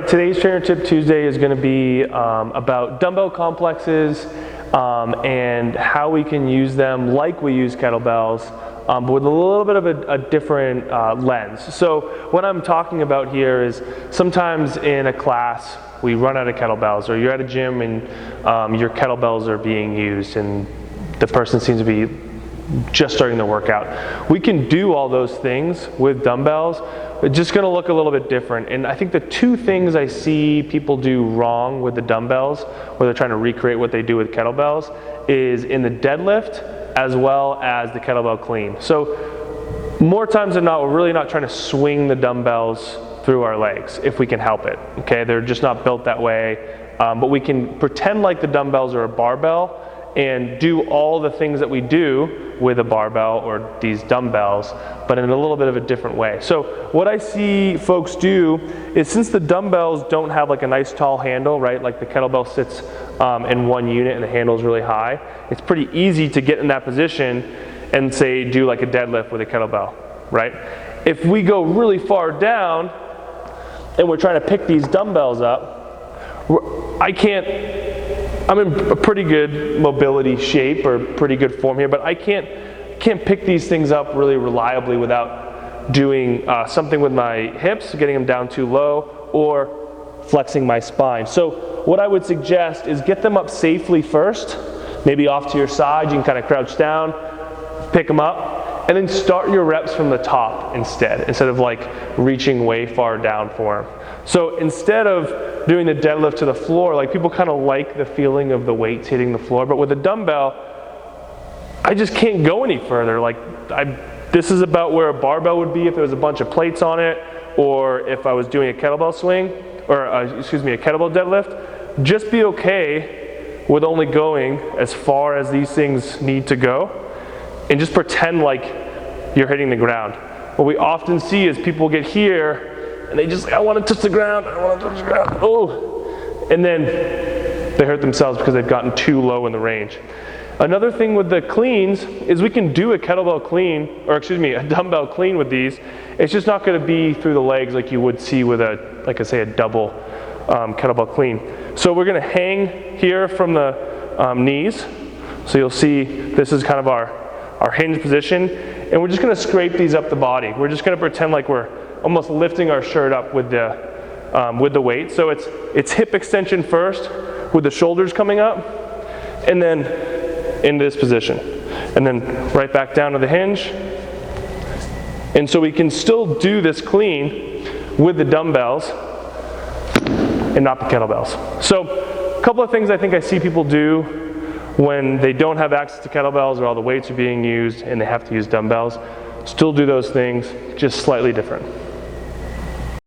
right, today's Trainer Tip Tuesday is going to be about dumbbell complexes and how we can use them like we use kettlebells, but with a little bit of a different lens. So what I'm talking about here is sometimes in a class we run out of kettlebells, or you're at a gym and your kettlebells are being used and the person seems to be just starting the workout. We can do all those things with dumbbells. It's just going to look a little bit different. And I think the two things I see people do wrong with the dumbbells, where they're trying to recreate what they do with kettlebells, is in the deadlift as well as the kettlebell clean. So more times than not, we're really not trying to swing the dumbbells through our legs if we can help it. Okay, they're just not built that way. But we can pretend like the dumbbells are a barbell and do all the things that we do with a barbell or these dumbbells, but in a little bit of a different way. So what I see folks do is, since the dumbbells don't have like a nice tall handle, right? Like the kettlebell sits in one unit and the handle is really high. It's pretty easy to get in that position and say do like a deadlift with a kettlebell, right? If we go really far down and we're trying to pick these dumbbells up, I'm in a pretty good mobility shape or pretty good form here, but I can't pick these things up really reliably without doing something with my hips, getting them down too low, or flexing my spine. So what I would suggest is get them up safely first, maybe off to your side. You can kind of crouch down, pick them up, and then start your reps from the top instead of like reaching way far down for them. So instead of doing the deadlift to the floor, like people kind of like the feeling of the weights hitting the floor, but with a dumbbell, I just can't go any further. Like this is about where a barbell would be if there was a bunch of plates on it, or if I was doing a kettlebell swing, or a kettlebell deadlift. Just be okay with only going as far as these things need to go, and just pretend like you're hitting the ground. What we often see is people get here and they just, I want to touch the ground, I want to touch the ground, oh! And then they hurt themselves because they've gotten too low in the range. Another thing with the cleans is we can do a kettlebell clean, a dumbbell clean with these. It's just not going to be through the legs like you would see with a double kettlebell clean. So we're going to hang here from the knees. So you'll see this is kind of our hinge position, and we're just going to scrape these up the body. We're just going to pretend like we're almost lifting our shirt up with the weight. So it's hip extension first, with the shoulders coming up, and then in this position, and then right back down to the hinge. And so we can still do this clean with the dumbbells and not the kettlebells. So a couple of things I think I see people do when they don't have access to kettlebells or all the weights are being used and they have to use dumbbells. Still do those things, just slightly different.